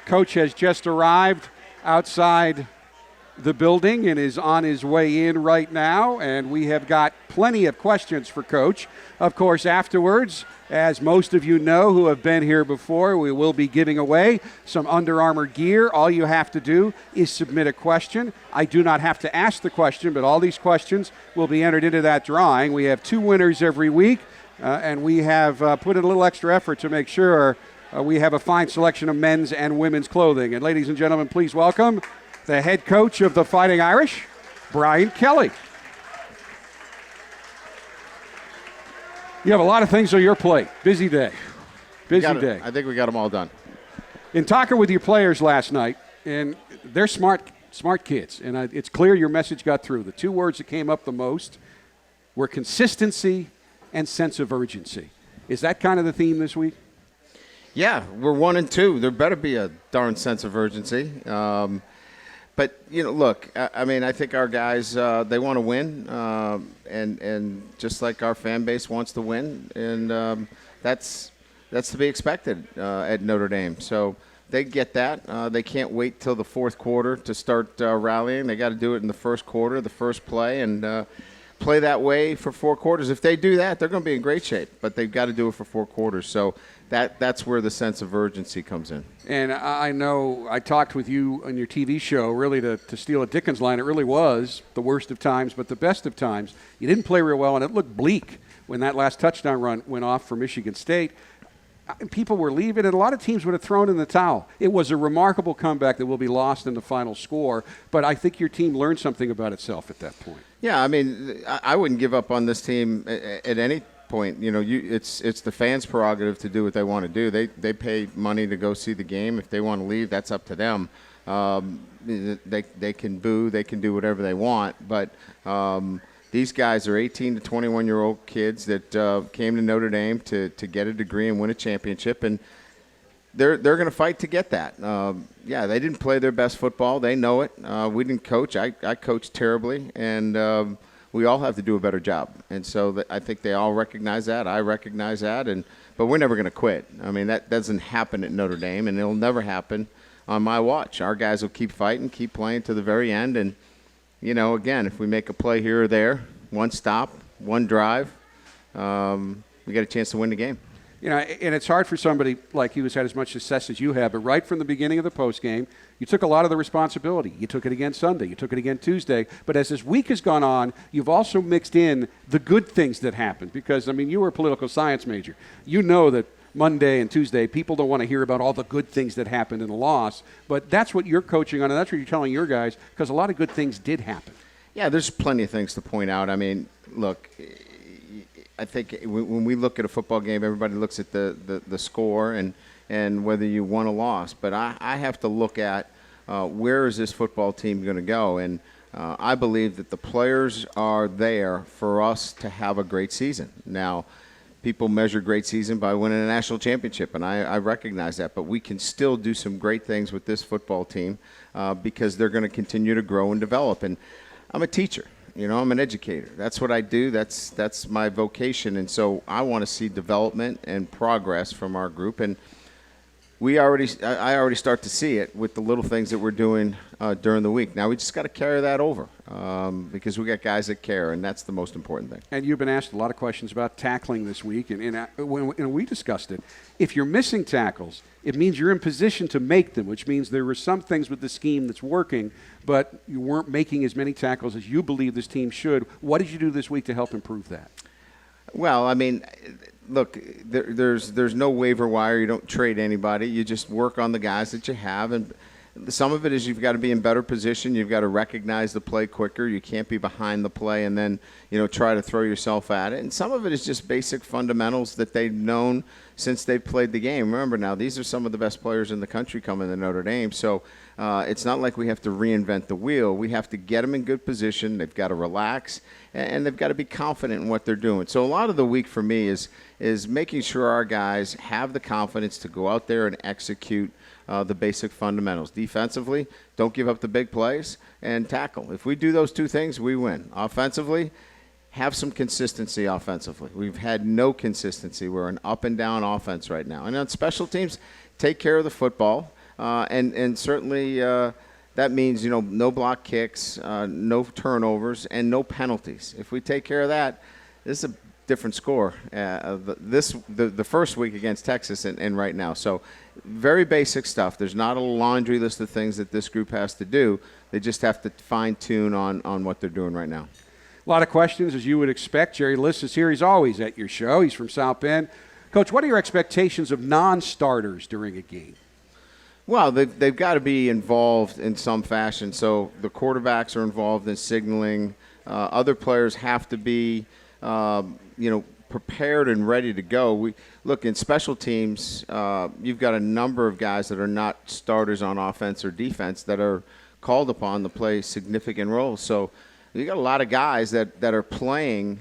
Coach has just arrived outside the building and is on his way in right now, and we have got plenty of questions for Coach. Of course, afterwards, as most of you know who have been here before, we will be giving away some Under Armour gear. All you have to do is submit a question. I do not have to ask the question, but all these questions will be entered into that drawing. We have 2 winners every week, and we have put in a little extra effort to make sure we have a fine selection of men's and women's clothing. And ladies and gentlemen, please welcome the head coach of the Fighting Irish, Brian Kelly. You have a lot of things on your plate. Busy day. Busy day. I think we got them all done. In talking with your players last night, and they're smart kids, and it's clear your message got through. The 2 words that came up the most were consistency and sense of urgency. Is that kind of the theme this week? Yeah, we're 1-2. There better be a darn sense of urgency. But, look, I think our guys, they want to win, and just like our fan base wants to win, and that's to be expected at Notre Dame. So they get that. They can't wait till the fourth quarter to start rallying. They got to do it in the first quarter, the first play, and play that way for 4 quarters. If they do that, they're going to be in great shape, but they've got to do it for 4 quarters. So that's where the sense of urgency comes in. And I know I talked with you on your TV show, really to steal a Dickens line, it really was the worst of times, but the best of times. You didn't play real well, and it looked bleak when that last touchdown run went off for Michigan State. People were leaving, and a lot of teams would have thrown in the towel. It was a remarkable comeback that will be lost in the final score, but I think your team learned something about itself at that point. Yeah, I wouldn't give up on this team at any point. It's the fans' prerogative to do what they want to do. They pay money to go see the game. If they want to leave, that's up to them. They can boo, they can do whatever they want, but these guys are 18 to 21-year-old kids that came to Notre Dame to get a degree and win a championship, and they're going to fight to get that. They didn't play their best football. They know it. We didn't coach. I coached terribly, and we all have to do a better job. And so I think they all recognize that. I recognize that. But we're never going to quit. I mean, that doesn't happen at Notre Dame, and it'll never happen on my watch. Our guys will keep fighting, keep playing to the very end, and again, if we make a play here or there, one stop, one drive, we got a chance to win the game. And it's hard for somebody like you who's had as much success as you have, but right from the beginning of the postgame, you took a lot of the responsibility. You took it again Sunday. You took it again Tuesday. But as this week has gone on, you've also mixed in the good things that happened because, you were a political science major. You know that Monday and Tuesday, people don't want to hear about all the good things that happened in the loss, but that's what you're coaching on, and that's what you're telling your guys, because a lot of good things did happen. Yeah, there's plenty of things to point out. Look, I think when we look at a football game, everybody looks at the score and whether you won or lost, but I have to look at where is this football team going to go, and I believe that the players are there for us to have a great season. Now, people measure great season by winning a national championship, and I recognize that. But we can still do some great things with this football team because they're going to continue to grow and develop. And I'm a teacher. I'm an educator. That's what I do. That's my vocation. And so I want to see development and progress from our group. And I already start to see it with the little things that we're doing during the week. Now we just got to carry that over because we got guys that care, and that's the most important thing. And you've been asked a lot of questions about tackling this week, and when we discussed it, if you're missing tackles, it means you're in position to make them, which means there were some things with the scheme that's working, but you weren't making as many tackles as you believe this team should. What did you do this week to help improve that? Well, look, there's no waiver wire. You don't trade anybody. You just work on the guys that you have. And some of it is you've got to be in better position. You've got to recognize the play quicker. You can't be behind the play and then, try to throw yourself at it. And some of it is just basic fundamentals that they've known since they've played the game. Remember now, these are some of the best players in the country coming to Notre Dame. So it's not like we have to reinvent the wheel. We have to get them in good position. They've got to relax, and they've got to be confident in what they're doing. So a lot of the week for me is making sure our guys have the confidence to go out there and execute the basic fundamentals. Defensively, don't give up the big plays, and tackle. If we do those 2 things, we win. Offensively, have some consistency offensively. We've had no consistency. We're an up-and-down offense right now. And on special teams, take care of the football. And certainly that means, no block kicks, no turnovers, and no penalties. If we take care of that, this is a different score. The first week against Texas and right now. So very basic stuff. There's not a laundry list of things that this group has to do. They just have to fine-tune on what they're doing right now. A lot of questions, as you would expect. Jerry Liss is here. He's always at your show. He's from South Bend. Coach, what are your expectations of non-starters during a game? Well, they've got to be involved in some fashion. So the quarterbacks are involved in signaling. Other players have to be, prepared and ready to go. Look, in special teams, you've got a number of guys that are not starters on offense or defense that are called upon to play significant roles. So you got a lot of guys that are playing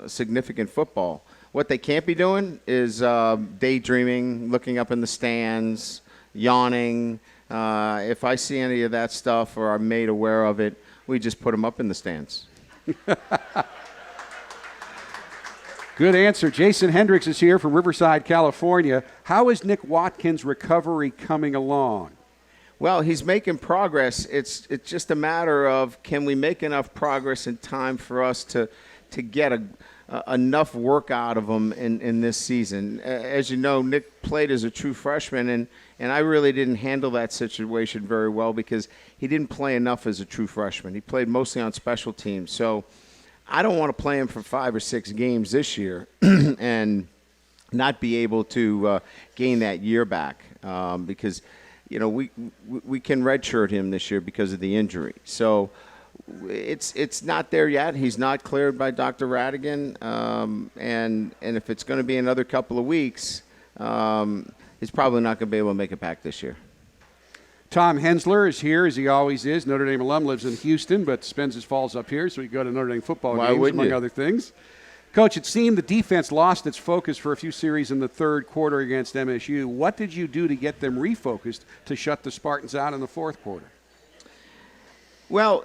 significant football. What they can't be doing is daydreaming, looking up in the stands, yawning. If I see any of that stuff or I'm made aware of it, we just put them up in the stands. Good answer. Jason Hendricks is here from Riverside, California. How is Nick Watkins' recovery coming along? Well, he's making progress. It's just a matter of, can we make enough progress in time for us to get enough work out of him in this season. As you know, Nick played as a true freshman, and I really didn't handle that situation very well because he didn't play enough as a true freshman. He played mostly on special teams. So I don't want to play him for 5 or 6 games this year and not be able to gain that year back because – we can redshirt him this year because of the injury. So it's not there yet. He's not cleared by Dr. Radigan, and if it's going to be another couple of weeks, he's probably not going to be able to make it back this year. Tom Hensler is here, as he always is. Notre Dame alum, lives in Houston, but spends his falls up here, so he can go to Notre Dame football games, among other things. Coach, it seemed the defense lost its focus for a few series in the third quarter against MSU. What did you do to get them refocused to shut the Spartans out in the fourth quarter? Well,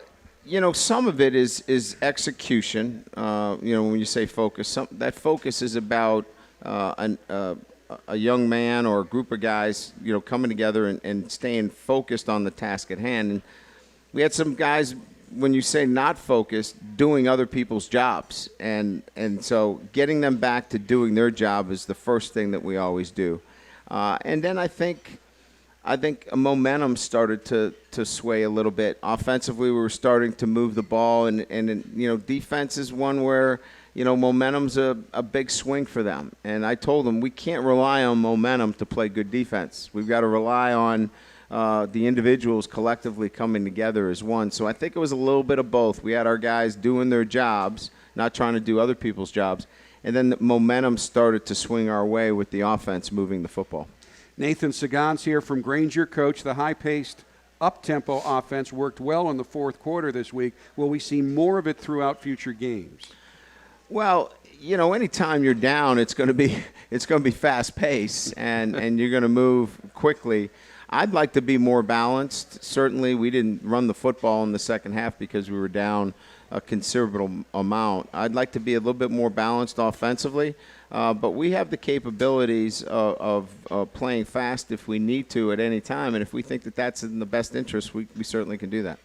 some of it is execution. When you say focus, that focus is about a young man or a group of guys, coming together and staying focused on the task at hand. And we had some guys, when you say not focused, doing other people's jobs. And so getting them back to doing their job is the first thing that we always do. And then I think a momentum started to sway a little bit. Offensively, we were starting to move the ball. And defense is one where, momentum's a big swing for them. And I told them we can't rely on momentum to play good defense. We've got to rely on the individuals collectively coming together as one. So I think it was a little bit of both. We had our guys doing their jobs, not trying to do other people's jobs, and then the momentum started to swing our way with the offense moving the football. Nathan Sagan's here from Granger. Coach, the high-paced, up-tempo offense worked well in the fourth quarter this week. Will we see more of it throughout future games? Well, anytime you're down, it's going to be fast-paced, and you're going to move quickly. I'd like to be more balanced. Certainly, we didn't run the football in the second half because we were down a considerable amount. I'd like to be a little bit more balanced offensively, but we have the capabilities of playing fast if we need to at any time, and if we think that that's in the best interest, we certainly can do that.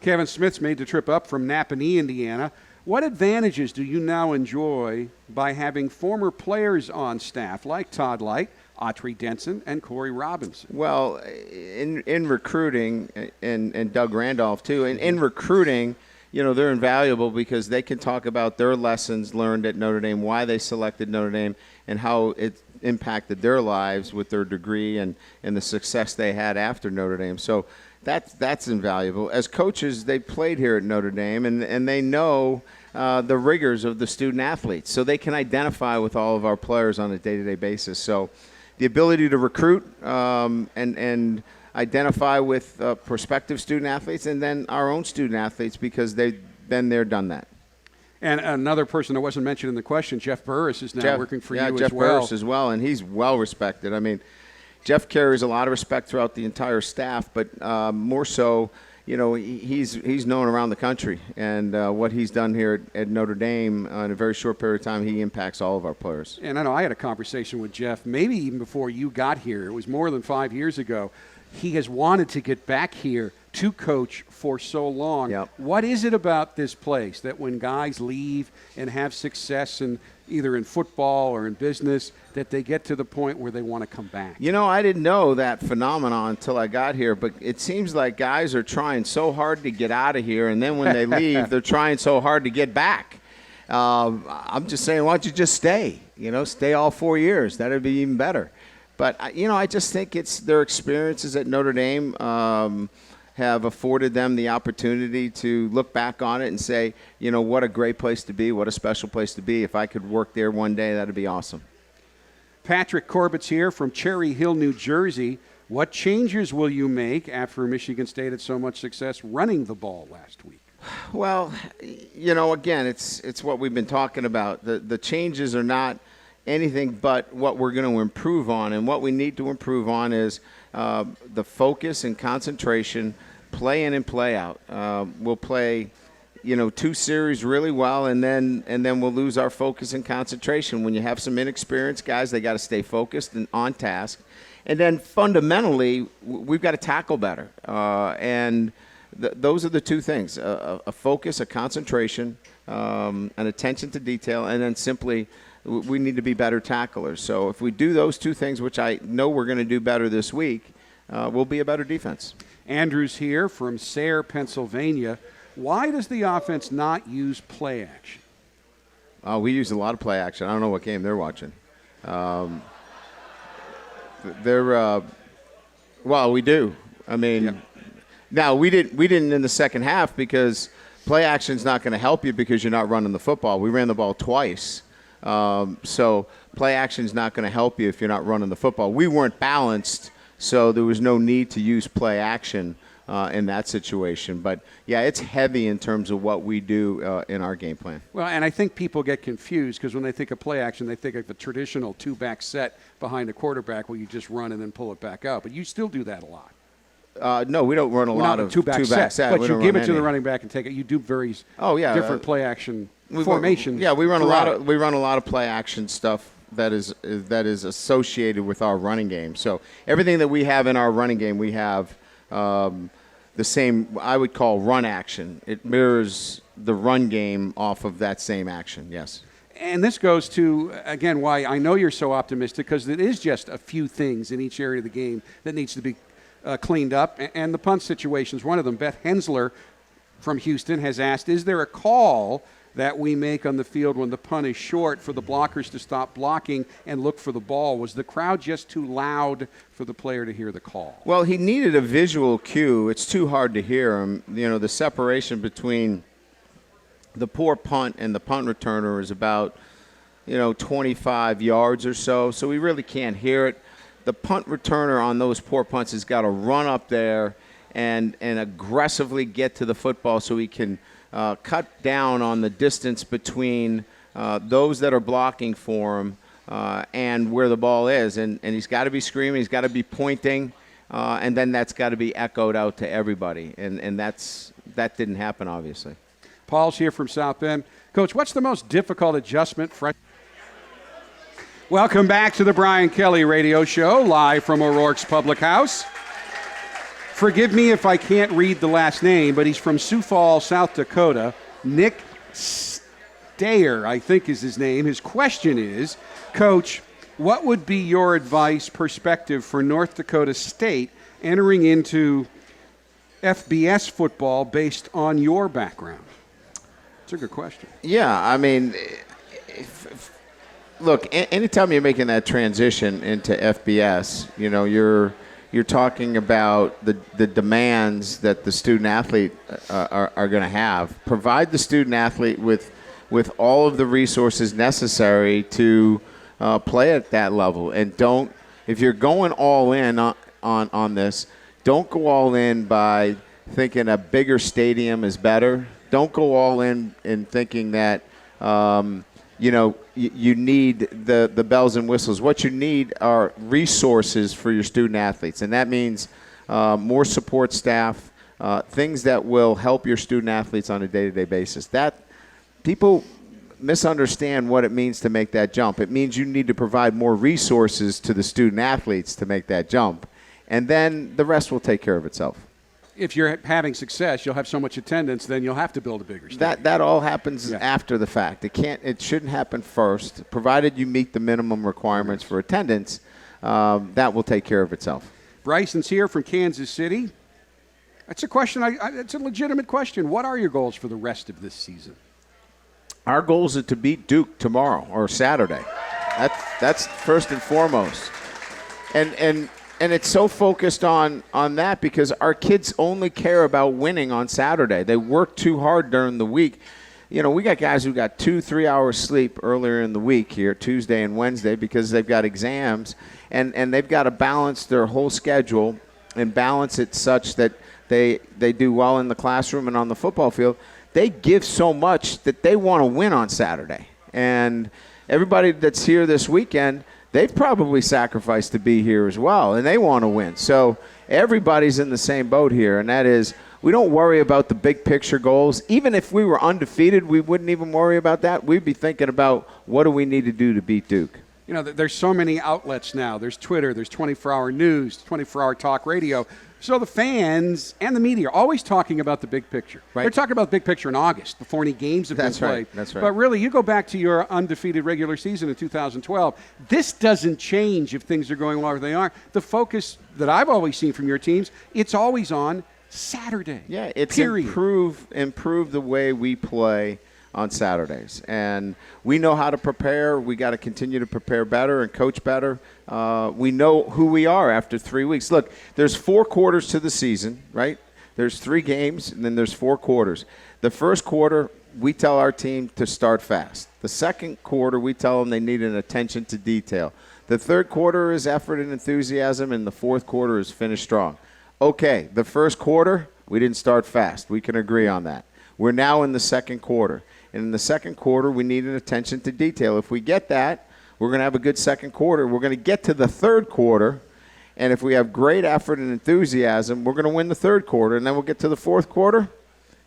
Kevin Smith's made the trip up from Napanee, Indiana. What advantages do you now enjoy by having former players on staff like Todd Light, Autry Denson, and Corey Robinson? Well, in recruiting, and Doug Randolph too, in recruiting, they're invaluable because they can talk about their lessons learned at Notre Dame, why they selected Notre Dame, and how it impacted their lives with their degree and the success they had after Notre Dame. So that's invaluable. As coaches, they played here at Notre Dame, and they know the rigors of the student athletes, so they can identify with all of our players on a day-to-day basis. So the ability to recruit and identify with prospective student athletes and then our own student athletes because they've been there, done that. And another person that wasn't mentioned in the question, Jeff Burris, is now working for you as well. Jeff Burris as well, and he's well respected. I mean, Jeff carries a lot of respect throughout the entire staff, but more so, he's known around the country, and what he's done here at Notre Dame in a very short period of time, he impacts all of our players. And I know I had a conversation with Jeff maybe even before you got here. It was more than 5 years ago. he has wanted to get back here to coach for so long. Yep. What is it about this place that when guys leave and have success in either in football or in business, that they get to the point where they want to come back? You know, I didn't know that phenomenon until I got here, but it seems like guys are trying so hard to get out of here, and then when they leave, they're trying so hard to get back. I'm just saying, why don't you just stay? You know, stay all 4 years. That would be even better. But, you know, I just think it's their experiences at Notre Dame have afforded them the opportunity to look back on it and say, you know, what a great place to be, what a special place to be. If I could work there one day, that would be awesome. Patrick Corbett's here from Cherry Hill, New Jersey. What changes will you make after Michigan State had so much success running the ball last week? Well, you know, again, it's what we've been talking about. The changes are not anything but what we're going to improve on. And what we need to improve on is the focus and concentration, play in and play out. We'll play, you know, 2 series really well, and then we'll lose our focus and concentration. When you have some inexperienced guys, they got to stay focused and on task. And then fundamentally, we've got to tackle better. Those are the 2 things, a focus, a concentration, an attention to detail, and then simply we need to be better tacklers. So if we do those 2 things, which I know we're going to do better this week, we'll be a better defense. Andrew's here from Sayre, Pennsylvania. Why does the offense not use play action? We use a lot of play action. I don't know what game they're watching. Well, we do. I mean, yeah. Now we didn't in the second half because play action's not going to help you because you're not running the football. We ran the ball twice. So play action's not going to help you if you're not running the football. We weren't balanced, so there was no need to use play action in that situation. But, yeah, it's heavy in terms of what we do in our game plan. Well, and I think people get confused because when they think of play action, they think of the traditional 2-back set behind a quarterback where you just run and then pull it back out. But you still do that a lot. No, we don't run a lot of two-back set. But you give it to the running back and take it. You do very different play action formations. Yeah, we run a lot of play action stuff that is associated with our running game. So everything that we have in our running game, we have the same, I would call run action. It mirrors the run game off of that same action, yes. And this goes to, again, why I know you're so optimistic, because it is just a few things in each area of the game that needs to be cleaned up. And the punt situation is one of them. Beth Hensler from Houston has asked, is there a call that we make on the field when the punt is short for the blockers to stop blocking and look for the ball? Was the crowd just too loud for the player to hear the call? Well, he needed a visual cue. It's too hard to hear him. You know, the separation between the poor punt and the punt returner is about, 25 yards or so. So we really can't hear it. The punt returner on those poor punts has got to run up there and aggressively get to the football so he can cut down on the distance between those that are blocking for him and where the ball is. And he's got to be screaming, he's got to be pointing, and then that's got to be echoed out to everybody. And that didn't happen, obviously. Paul's here from South Bend. Coach, what's the most difficult adjustment? Welcome back to the Brian Kelly Radio Show, live from O'Rourke's Public House. Forgive me if I can't read the last name, but he's from Sioux Falls, South Dakota. Nick Stayer, I think is his name. His question is, Coach, what would be your advice, perspective for North Dakota State entering into FBS football based on your background? It's a good question. Yeah, I mean, look, anytime you're making that transition into FBS, you're talking about the demands that the student athlete are going to have. Provide the student athlete with all of the resources necessary to play at that level. And don't, if you're going all in on this, don't go all in by thinking a bigger stadium is better. Don't go all in thinking that you need the bells and whistles. What you need are resources for your student athletes, and that means more support staff, things that will help your student athletes on a day-to-day basis. That people misunderstand what it means to make that jump. It means you need to provide more resources to the student athletes to make that jump. and then the rest will take care of itself. If you're having success, you'll have so much attendance, then you'll have to build a bigger stadium. That all happens after the fact. It shouldn't happen first, provided you meet the minimum requirements for attendance. That will take care of itself. Bryson's here from Kansas City. That's a question. It's a legitimate question. What are your goals for the rest of this season? Our goals are to beat Duke tomorrow or Saturday. That's first and foremost. And it's so focused on that because our kids only care about winning on Saturday. They work too hard during the week. You know, we got guys who got 2-3 hours sleep earlier in the week here, Tuesday and Wednesday, because they've got exams, and they've got to balance their whole schedule and balance it such that they do well in the classroom and on the football field. They give so much that they want to win on Saturday. And everybody that's here this weekend, they've probably sacrificed to be here as well, and they want to win. So everybody's in the same boat here, and that is we don't worry about the big picture goals. Even if we were undefeated, we wouldn't even worry about that. We'd be thinking about what do we need to do to beat Duke. You know, there's so many outlets now. There's Twitter, there's 24-hour news, 24-hour talk radio. So the fans and the media are always talking about the big picture. Right. They're talking about the big picture in August before any games have been played. That's right. But really, you go back to your undefeated regular season in 2012. This doesn't change if things are going well or they aren't. The focus that I've always seen from your teams, it's always on Saturday. Yeah, it's period. improve the way we play on Saturdays. And we know how to prepare. We got to continue to prepare better and coach better. We know who we are after 3 weeks. Look, there's 4 quarters to the season, right? There's 3 games, and then there's 4 quarters. The first quarter, we tell our team to start fast. The second quarter, we tell them they need an attention to detail. The third quarter is effort and enthusiasm, and the fourth quarter is finish strong. Okay, the first quarter, we didn't start fast. We can agree on that. We're now in the second quarter. And in the second quarter, we need an attention to detail. If we get that, we're going to have a good second quarter. We're going to get to the third quarter, and if we have great effort and enthusiasm, we're going to win the third quarter. And then we'll get to the fourth quarter,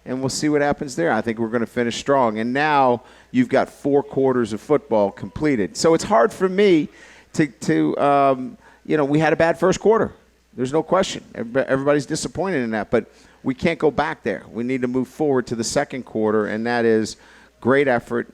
and we'll see what happens there. I think we're going to finish strong. And now you've got 4 quarters of football completed. So it's hard for me to we had a bad first quarter. There's no question. Everybody's disappointed in that. But we can't go back there. We need to move forward to the second quarter, and that is great effort,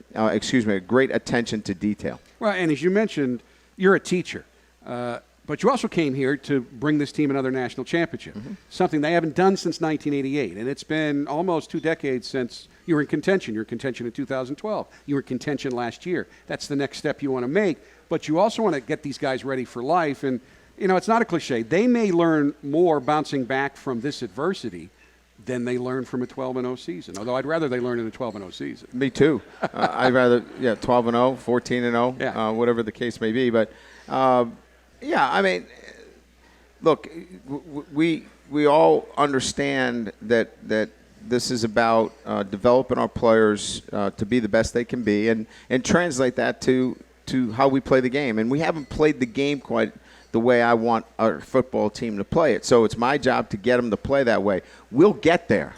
great attention to detail. Well, and as you mentioned, you're a teacher. But you also came here to bring this team another national championship, something they haven't done since 1988. And it's been almost 2 decades since you were in contention. You were in contention in 2012. You were in contention last year. That's the next step you want to make. But you also want to get these guys ready for life. And, you know, it's not a cliche. They may learn more bouncing back from this adversity than they learn from a 12-0 season. Although I'd rather they learn in a 12-0 season. Me too. I'd rather 12-0, 14-0, whatever the case may be. But I mean, look, we all understand that this is about developing our players to be the best they can be, and translate that to how we play the game. And we haven't played the game quite the way I want our football team to play it. So it's my job to get them to play that way. We'll get there.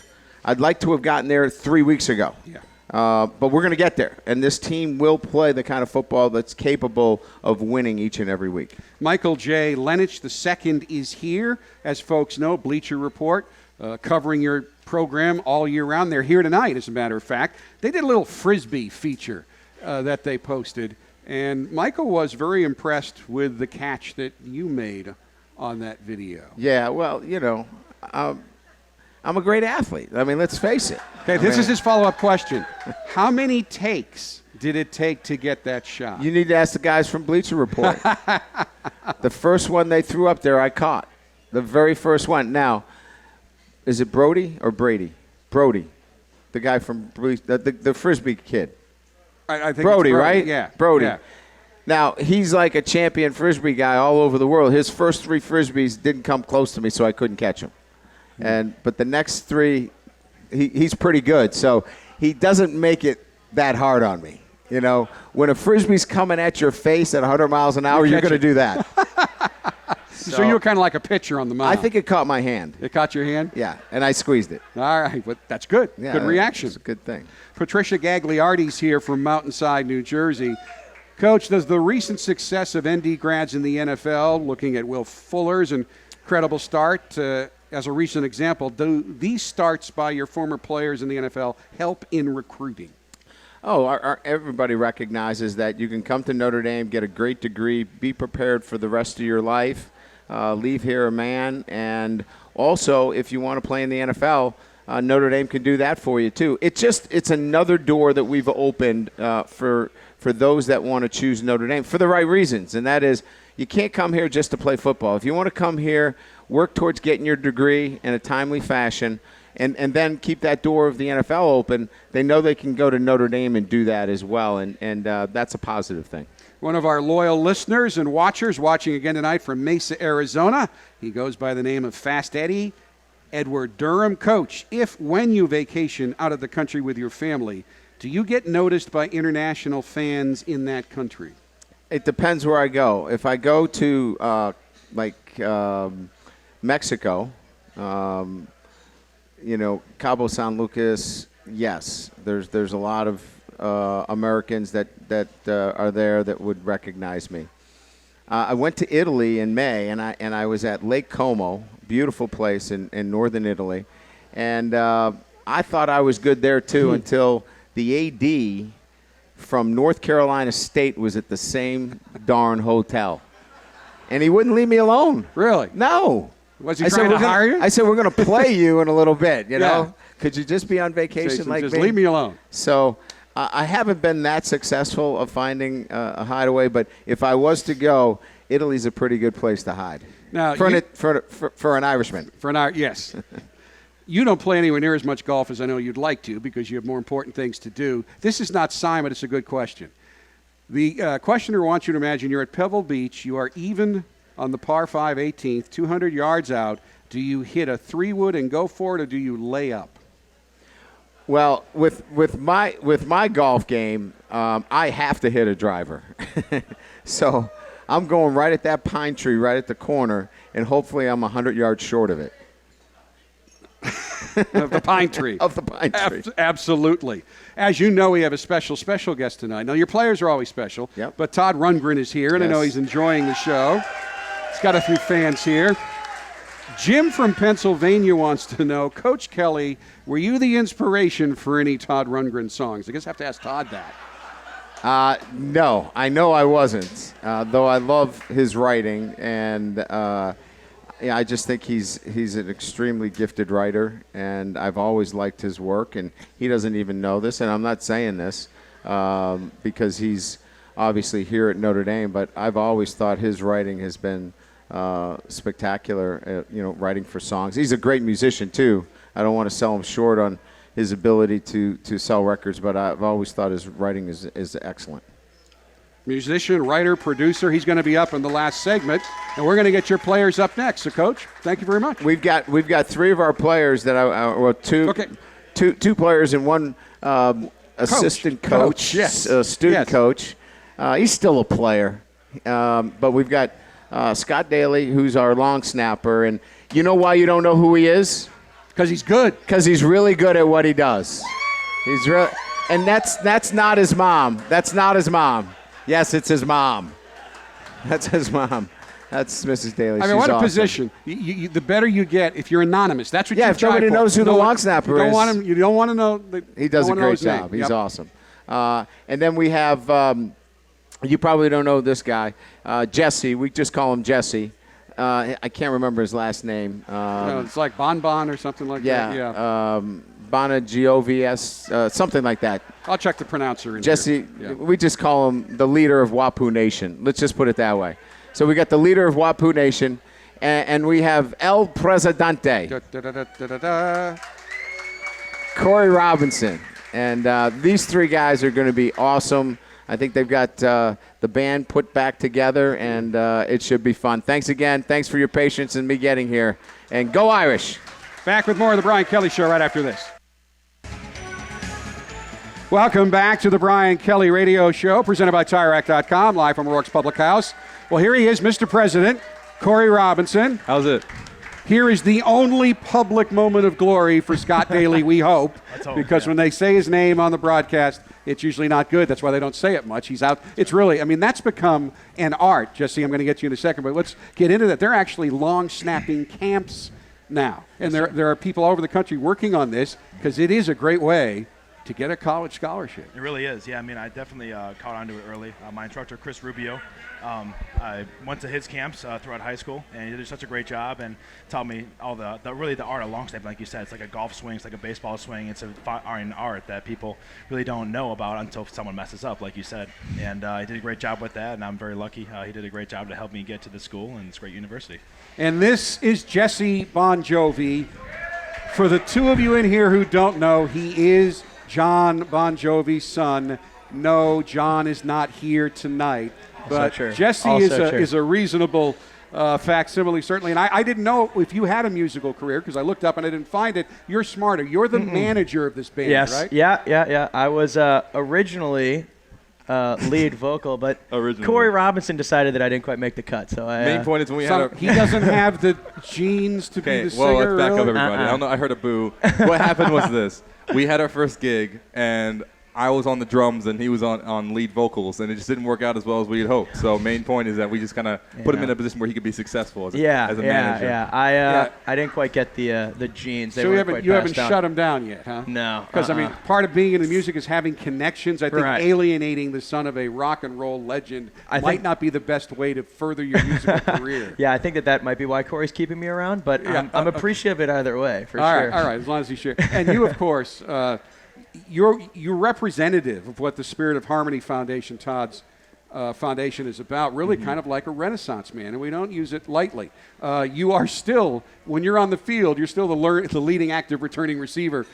I'd like to have gotten there 3 weeks ago. Yeah. But we're going to get there. And this team will play the kind of football that's capable of winning each and every week. Michael J. Lenich II is here. As folks know, Bleacher Report, covering your program all year round. They're here tonight, as a matter of fact. They did a little Frisbee feature that they posted. And Michael was very impressed with the catch that you made on that video. Yeah, well, you know, I'm a great athlete. I mean, let's face it. Okay, this is his follow-up question. How many takes did it take to get that shot? You need to ask the guys from Bleacher Report. The first one they threw up there, I caught. The very first one. Now, is it Brody or Brady? Brody, the guy from the Frisbee kid. I think Brody, right? Yeah. Brody. Yeah. Now, he's like a champion Frisbee guy all over the world. His first 3 Frisbees didn't come close to me, so I couldn't catch him. But the next 3, he's pretty good. So he doesn't make it that hard on me. You know, when a Frisbee's coming at your face at 100 miles an hour, you're going to do that. So you were kind of like a pitcher on the mound. I think it caught my hand. It caught your hand? Yeah, and I squeezed it. All right, but that's good. Yeah, good reaction. It's a good thing. Patricia Gagliardi's here from Mountainside, New Jersey. Coach, does the recent success of ND grads in the NFL, looking at Will Fuller's and incredible start. As a recent example, do these starts by your former players in the NFL help in recruiting? Oh, everybody recognizes that you can come to Notre Dame, get a great degree, be prepared for the rest of your life, leave here a man, and also if you want to play in the NFL, Notre Dame can do that for you too. It's another door that we've opened for those that want to choose Notre Dame for the right reasons, and that is you can't come here just to play football. If you want to come here, work towards getting your degree in a timely fashion, and then keep that door of the NFL open, they know they can go to Notre Dame and do that as well, and that's a positive thing. One of our loyal listeners and watchers watching again tonight from Mesa, Arizona. He goes by the name of Fast Eddie, Edward Durham. Coach, when you vacation out of the country with your family, do you get noticed by international fans in that country? It depends where I go. If I go to Mexico, Cabo San Lucas, yes, there's a lot of Americans that are there that would recognize me. I went to Italy in May, and I was at Lake Como, beautiful place in northern Italy, and I thought I was good there too until the AD from North Carolina State was at the same darn hotel, and he wouldn't leave me alone. Really? No. Was he trying to hire you? I said, we're going to play you in a little bit, you know? Could you just be on vacation like just me? Leave me alone. So I haven't been that successful of finding a hideaway, but if I was to go, Italy's a pretty good place to hide. Now, for an Irishman. Yes. You don't play anywhere near as much golf as I know you'd like to because you have more important things to do. This is not Simon. It's a good question. The questioner wants you to imagine you're at Pebble Beach. You are even on the par 5 18th, 200 yards out. Do you hit a 3-wood and go for it, or do you lay up? Well, with my golf game, I have to hit a driver. So I'm going right at that pine tree, right at the corner, and hopefully I'm 100 yards short of it. Of the pine tree. Of the pine tree. Absolutely. As you know, we have a special guest tonight. Now, your players are always special, yep. But Todd Rundgren is here, and yes. I know he's enjoying the show. He's got a few fans here. Jim from Pennsylvania wants to know, Coach Kelly, were you the inspiration for any Todd Rundgren songs? I guess I have to ask Todd that. No, I know I wasn't, though I love his writing, and I just think he's an extremely gifted writer, and I've always liked his work, and he doesn't even know this, and I'm not saying this because he's obviously here at Notre Dame, but I've always thought his writing has been spectacular, writing for songs. He's a great musician, too. I don't want to sell him short on his ability to sell records, but I've always thought his writing is excellent. Musician, writer, producer. He's going to be up in the last segment, and we're going to get your players up next. So, Coach, thank you very much. We've got three of our players that two players and one assistant coach, yes. Student coach. He's still a player, but we've got Scott Daly, who's our long snapper, and you know why you don't know who he is? Because he's good. Because he's really good at what he does. He's really, and that's not his mom. That's not his mom. Yes, it's his mom. That's his mom. That's Mrs. Daly. I mean, She's what a awesome. position. The better you get if you're anonymous. That's what you if nobody knows who the long snapper is. You don't want to know. He does a great job. He's awesome. And then we have, you probably don't know this guy, Jesse. We just call him Jesse. I can't remember his last name. It's like Bonbon or something like that. Yeah. Bongiovi, something like that. I'll check the pronouncer. Jesse, we just call him the leader of Wapu Nation. Let's just put it that way. So we got the leader of Wapu Nation, and we have El Presidente, Corey Robinson. And these three guys are going to be awesome. I think they've got the band put back together, and it should be fun. Thanks again. Thanks for your patience in me getting here. And go Irish. Back with more of the Brian Kelly Show right after this. Welcome back to the Brian Kelly Radio Show, presented by TireRack.com, live from O'Rourke's Public House. Well, here he is, Mr. President, Corey Robinson. How's it? here is the only public moment of glory for Scott Daly, we hope, because when they say his name on the broadcast, it's usually not good. That's why they don't say it much. He's out. It's really, I mean, that's become an art. Jesse, I'm going to get you in a second, but let's get into that. They're actually long snapping camps now, and there are people all over the country working on this because it is a great way to get a college scholarship. It really is. Yeah, I mean, I definitely caught on to it early. My instructor, Chris Rubio, I went to his camps throughout high school, and he did such a great job and taught me all the art of long snapping. Like you said, it's like a golf swing, it's like a baseball swing. It's an art that people really don't know about until someone messes up, like you said. And he did a great job with that, and I'm very lucky. He did a great job to help me get to the school, and it's a great university. And this is Jesse Bongiovi. For the two of you in here who don't know, he is John Bongiovi's son. No, John is not here tonight. But Jesse is a reasonable facsimile, certainly. And I didn't know if you had a musical career because I looked up and I didn't find it. You're smarter. You're the manager of this band, right? Yeah. I was originally lead vocal, but Corey Robinson decided that I didn't quite make the cut. So main point is when we had he doesn't have the genes to be the singer. Well, let's back up, everybody. Uh-uh. I don't know. I heard a boo. What happened was this: we had our first gig, and I was on the drums and he was on lead vocals, and it just didn't work out as well as we had hoped. So main point is that we just kind of put him in a position where he could be successful as a manager. I didn't quite get the genes. So you haven't shut him down yet, huh? No. Because, I mean, part of being in the music is having connections. I think alienating the son of a rock and roll legend might not be the best way to further your musical career. Yeah, I think that might be why Corey's keeping me around, but I'm appreciative of it either way, for sure. All right, as long as he's sure. And you, of course, you're representative of what the Spirit of Harmony Foundation, Todd's foundation, is about, really kind of like a Renaissance man, and we don't use it lightly. You are still, when you're on the field, you're still the leading active returning receiver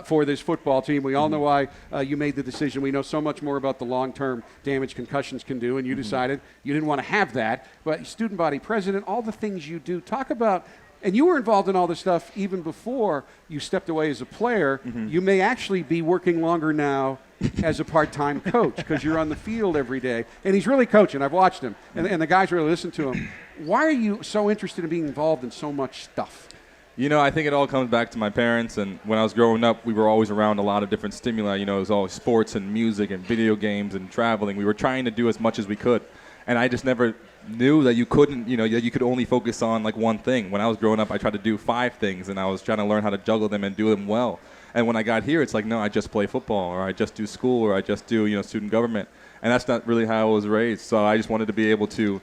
for this football team. We all know why you made the decision. We know so much more about the long-term damage concussions can do, and you decided you didn't want to have that. But student body president, all the things you do, talk about. And you were involved in all this stuff even before you stepped away as a player. You may actually be working longer now as a part-time coach because you're on the field every day. And he's really coaching. I've watched him. And the guys really listen to him. Why are you so interested in being involved in so much stuff? You know, I think it all comes back to my parents. And when I was growing up, we were always around a lot of different stimuli. You know, it was always sports and music and video games and traveling. We were trying to do as much as we could. And I just never knew that you couldn't, you know, you could only focus on like one thing. When I was growing up, I tried to do 5 things, and I was trying to learn how to juggle them and do them well. And when I got here, it's like, no, I just play football, or I just do school, or I just do, you know, student government. And that's not really how I was raised. So I just wanted to be able to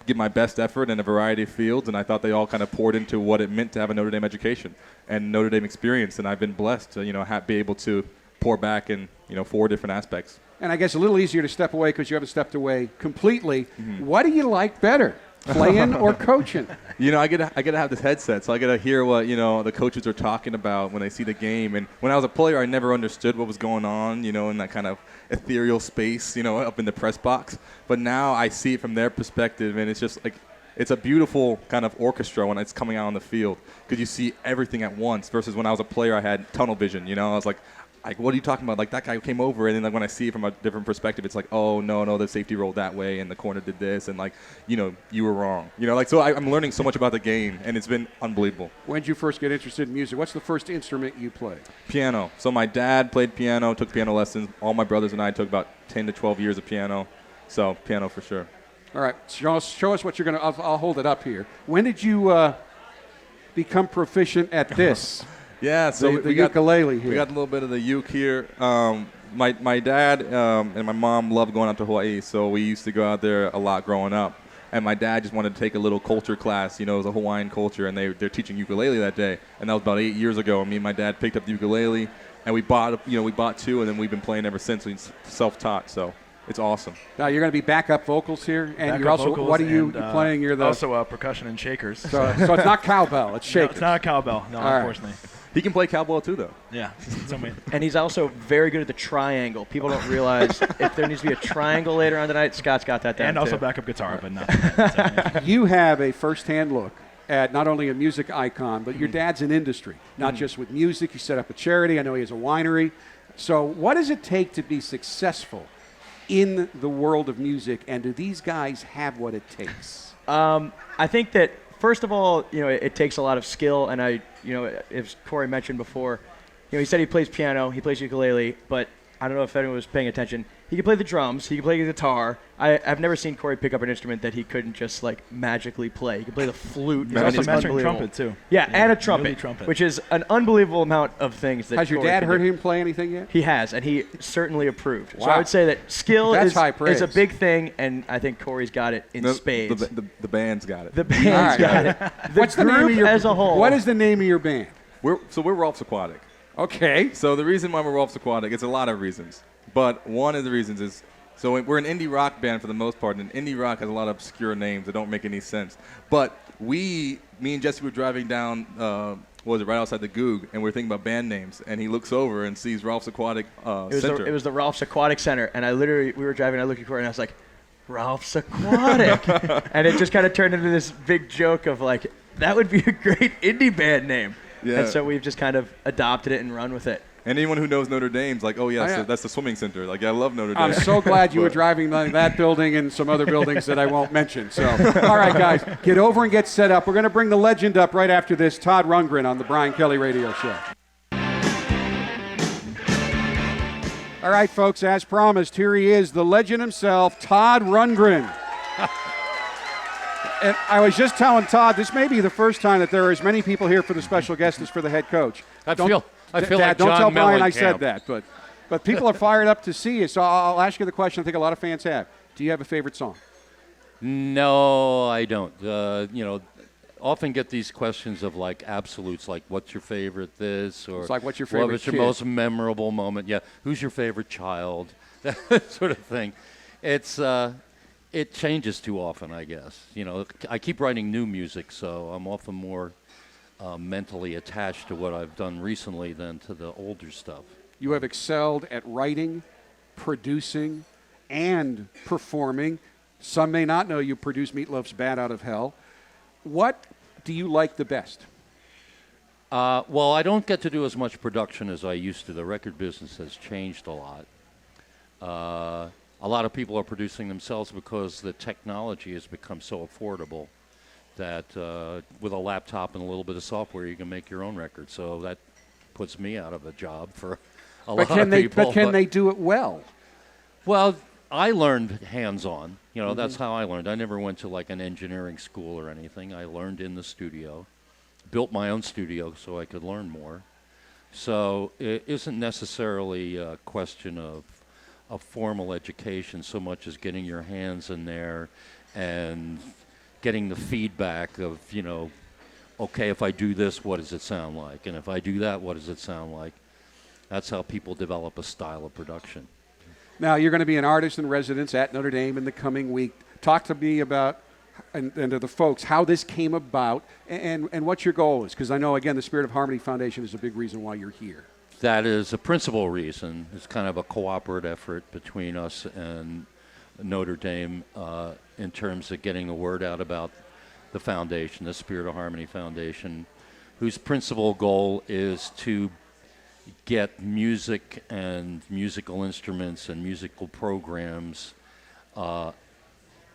give my best effort in a variety of fields, and I thought they all kind of poured into what it meant to have a Notre Dame education and Notre Dame experience. And I've been blessed to, you know, be able to pour back in, you know, 4 different aspects. And I guess a little easier to step away because you haven't stepped away completely. What do you like better, playing or coaching? You know, I get to have this headset, so I get to hear what, you know, the coaches are talking about when they see the game. And when I was a player, I never understood what was going on, you know, in that kind of ethereal space, you know, up in the press box. But now I see it from their perspective, and it's just like, it's a beautiful kind of orchestra when it's coming out on the field because you see everything at once versus when I was a player, I had tunnel vision, you know. I was like, what are you talking about? Like, that guy came over, and then like when I see it from a different perspective, it's like, oh, no, the safety rolled that way, and the corner did this, and like, you know, you were wrong. You know, like, so I'm learning so much about the game, and it's been unbelievable. When did you first get interested in music? What's the first instrument you played? Piano. So my dad played piano, took piano lessons. All my brothers and I took about 10 to 12 years of piano. So piano for sure. All right. Show us what you're going to – I'll hold it up here. When did you become proficient at this? Yeah, so the ukulele here. We got a little bit of the uke here. My dad and my mom loved going out to Hawaii, so we used to go out there a lot growing up. And my dad just wanted to take a little culture class. You know, it was a Hawaiian culture, and they're teaching ukulele that day. And that was about 8 years ago. And me and my dad picked up the ukulele, and we bought 2, and then we've been playing ever since. We self-taught, so it's awesome. Now you're going to be backup vocals here, and you're also what are you playing? You're also percussion and shakers. So it's not cowbell, it's shakers. No, it's not a cowbell. No, unfortunately. He can play cowbell too, though. Yeah. And he's also very good at the triangle. People don't realize if there needs to be a triangle later on tonight, Scott's got that down. And also too. backup guitar, but not. You have a first-hand look at not only a music icon, but your dad's in industry, not just with music. He set up a charity. I know he has a winery. So what does it take to be successful in the world of music, and do these guys have what it takes? I think that first of all, it takes a lot of skill, and as Corey mentioned before, he said he plays piano, he plays ukulele, but I don't know if anyone was paying attention. He can play the drums. He can play the guitar. I've never seen Corey pick up an instrument that he couldn't just magically play. He can play the flute. He's also mastering trumpet too. Yeah, and a trumpet, which is an unbelievable amount of things that. Has your dad heard him play anything yet? He has, and he certainly approved. Wow. So I would say that skill is a big thing, and I think Corey's got it in spades. The band's got it. The band's got it. What's the name of your as a whole? What is the name of your band? We're Rolf's Aquatic. Okay. So the reason why we're Rolf's Aquatic, it's a lot of reasons. But one of the reasons is, so we're an indie rock band for the most part, and indie rock has a lot of obscure names that don't make any sense. But me and Jesse were driving down, right outside the Goog, and we were thinking about band names, and he looks over and sees Rolf's Aquatic Center. It was the Rolf's Aquatic Center, and we were driving, I looked at Corey, and I was like, Rolf's Aquatic. And it just kind of turned into this big joke of that would be a great indie band name. Yeah. And so we've just kind of adopted it and run with it. And anyone who knows Notre Dame's like, oh, yeah, that's the swimming center. I love Notre Dame. I'm so glad you were driving that building and some other buildings that I won't mention. So, all right, guys, get over and get set up. We're going to bring the legend up right after this, Todd Rundgren on the Brian Kelly Radio Show. All right, folks, as promised, here he is, the legend himself, Todd Rundgren. And I was just telling Todd, this may be the first time that there are as many people here for the special guest as for the head coach. I feel Dad, like don't John tell Brian I Mellencamp. said that, but people are fired up to see you. So I'll ask you the question I think a lot of fans have. Do you have a favorite song? No, I don't. Often get these questions of absolutes, what's your favorite this, or it's what's your favorite what was your kid? most memorable moment? Yeah, who's your favorite child? That sort of thing. It changes too often, I guess. I keep writing new music, so I'm often more mentally attached to what I've done recently than to the older stuff. You have excelled at writing, producing, and performing. Some may not know you produced Meatloaf's Bat Out of Hell. What do you like the best? Well, I don't get to do as much production as I used to. The record business has changed a lot. A lot of people are producing themselves because the technology has become so affordable that with a laptop and a little bit of software, you can make your own record. So that puts me out of a job for a lot of people. But can they do it well? Well, I learned hands-on. That's how I learned. I never went to an engineering school or anything. I learned in the studio, built my own studio so I could learn more. So it isn't necessarily a question of a formal education so much as getting your hands in there and getting the feedback of, okay, if I do this, what does it sound like? And if I do that, what does it sound like? That's how people develop a style of production. Now, you're going to be an artist in residence at Notre Dame in the coming week. Talk to me about, and to the folks, how this came about and what your goal is. Because I know, again, the Spirit of Harmony Foundation is a big reason why you're here. That is a principal reason. It's kind of a cooperative effort between us and Notre Dame in terms of getting the word out about the foundation, the Spirit of Harmony Foundation, whose principal goal is to get music and musical instruments and musical programs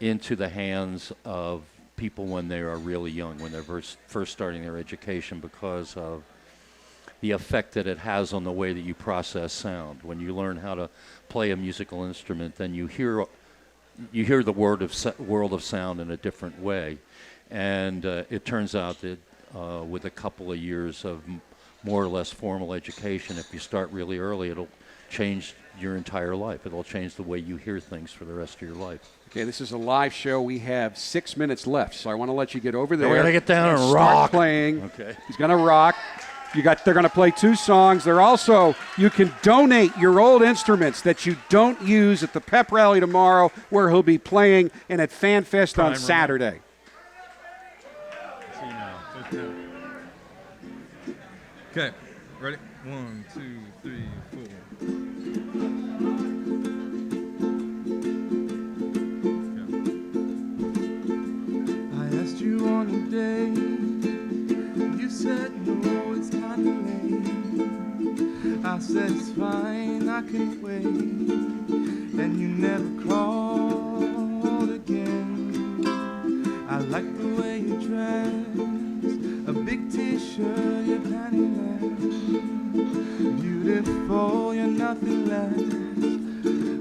into the hands of people when they are really young, when they're first starting their education, because of the effect that it has on the way that you process sound. When you learn how to play a musical instrument, then you hear the world of sound in a different way. And it turns out that with a couple of years of more or less formal education, if you start really early, it'll change your entire life. It'll change the way you hear things for the rest of your life. Okay, this is a live show. We have 6 minutes left, so I want to let you get over there. We're going to get down and start rock. Playing. Okay. He's going to rock. They're going to play 2 songs. You can donate your old instruments that you don't use at the pep rally tomorrow, where he'll be playing, and at Fan Fest on Saturday. Okay, ready? 1, 2, 3, 4. I asked you on a day, you said no, it's kind of late. I said it's fine, I can wait, and you never called again. I like the way you dress, nothing less.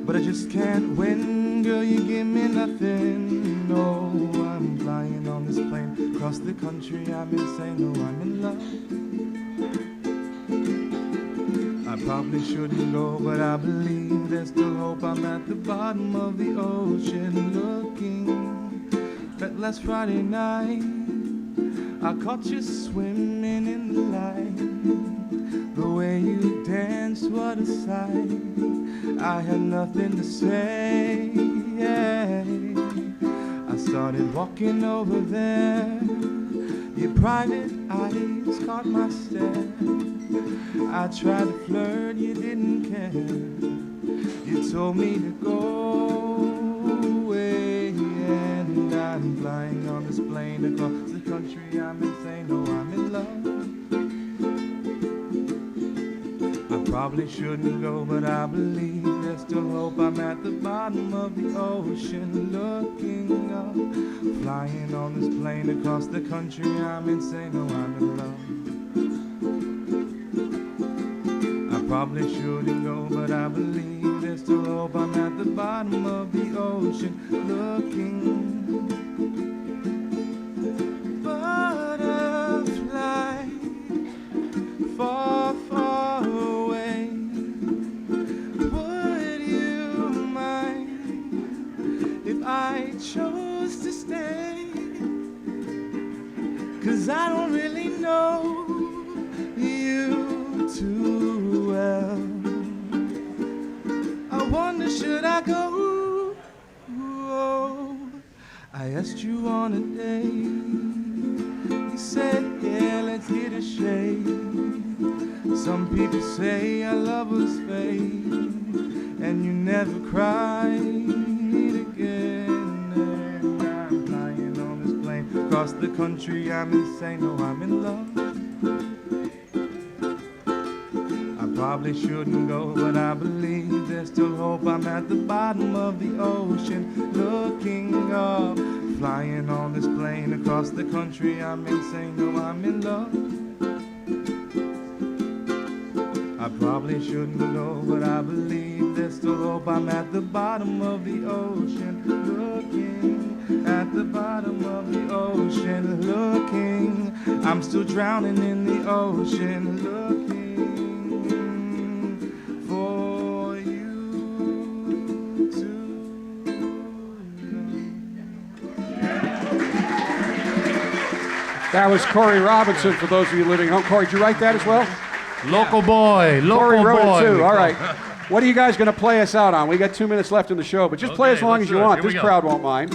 But I just can't win, girl, you give me nothing. No, I'm flying on this plane across the country. I'm insane, no, I'm in love. I probably shouldn't go, but I believe there's still hope. I'm at the bottom of the ocean looking. That last Friday night, I caught you swimming in the light. The way you danced, what a sight. I had nothing to say. I started walking over there. Your private eyes caught my stare. I tried to flirt, you didn't care. You told me to go away, and I'm flying on this plane across the country. I'm insane, no, I'm in love. I probably shouldn't go, but I believe there's still hope. I'm at the bottom of the ocean looking up, flying on this plane across the country. I'm insane, no, I'm in love. Probably shouldn't go, but I believe there's still hope. I'm at the bottom of the ocean looking. Butterfly, far, far away. Would you mind if I chose to stay? 'Cause I don't really know you too well. I wonder, should I go? I asked you on a date. You said, yeah, let's get a shade. Some people say our love was fake, and you never cried again. And I'm flying on this plane across the country. I'm insane, no, I'm in love. Probably shouldn't go, but I believe there's still hope. I'm at the bottom of the ocean looking up, flying on this plane across the country. I'm insane, no, I'm in love. I probably shouldn't go, but I believe there's still hope. I'm at the bottom of the ocean looking, at the bottom of the ocean looking. I'm still drowning in the ocean looking. That was Corey Robinson, for those of you living at home. Corey, did you write that as well? Local boy, local Corey wrote boy. it too. All right. What are you guys going to play us out on? We got 2 minutes left in the show, but just play as long as you want. This crowd won't mind.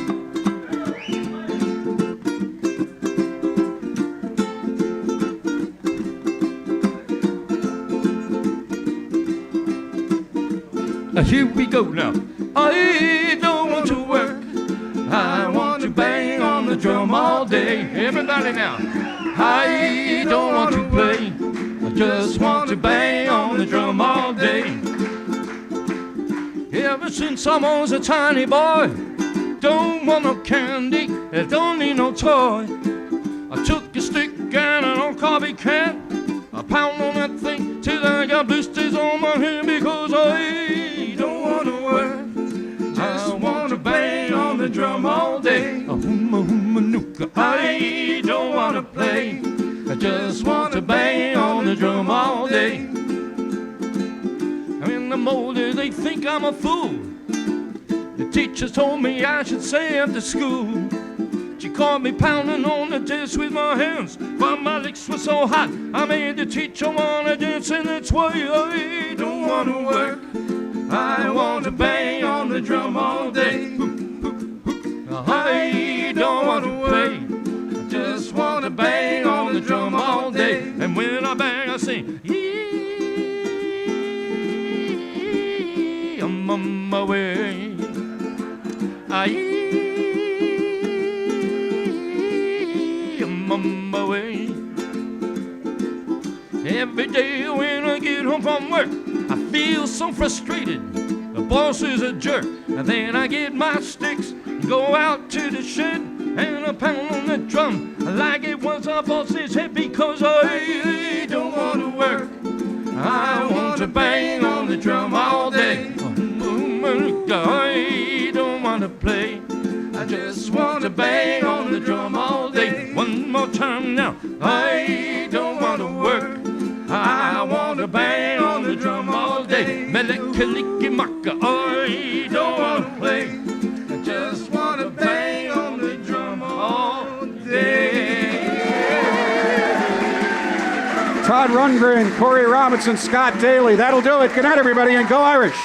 Here we go now. I don't want to work. I want to bang on the drum all day. Everybody now. I don't want to play. I just want to bang on the drum all day. Ever since I was a tiny boy, don't want no candy, I don't need no toy. I took a stick and an old coffee can, I pound on that thing till I got blisters on my hand, because I don't want to work. I want to bang on the drum all day. I don't want to play. I just want to bang on the drum all day. I'm in the mold, they think I'm a fool. The teachers told me I should stay after school. She caught me pounding on the desk with my hands, but my legs were so hot I made the teacher wanna dance, and that's why I don't want to work. I want to bang on the drum all day. I don't want to play. I just want to bang on the drum all day. And when I bang, I sing, I'm on my way. I'm on my way. Every day when I get home from work, I feel so frustrated. The boss is a jerk. And then I get my sticks and go out to the shed, and I pound on the drum like it was a boss's head, because I don't want to work. I want to bang on the drum time now. I don't want to work. I want to bang on the drum all day. Melekaliki-maka. I don't want to play. I just want to bang on the drum all day. Todd Rundgren, Corey Robinson, Scott Daly. That'll do it. Good night, everybody, and go Irish.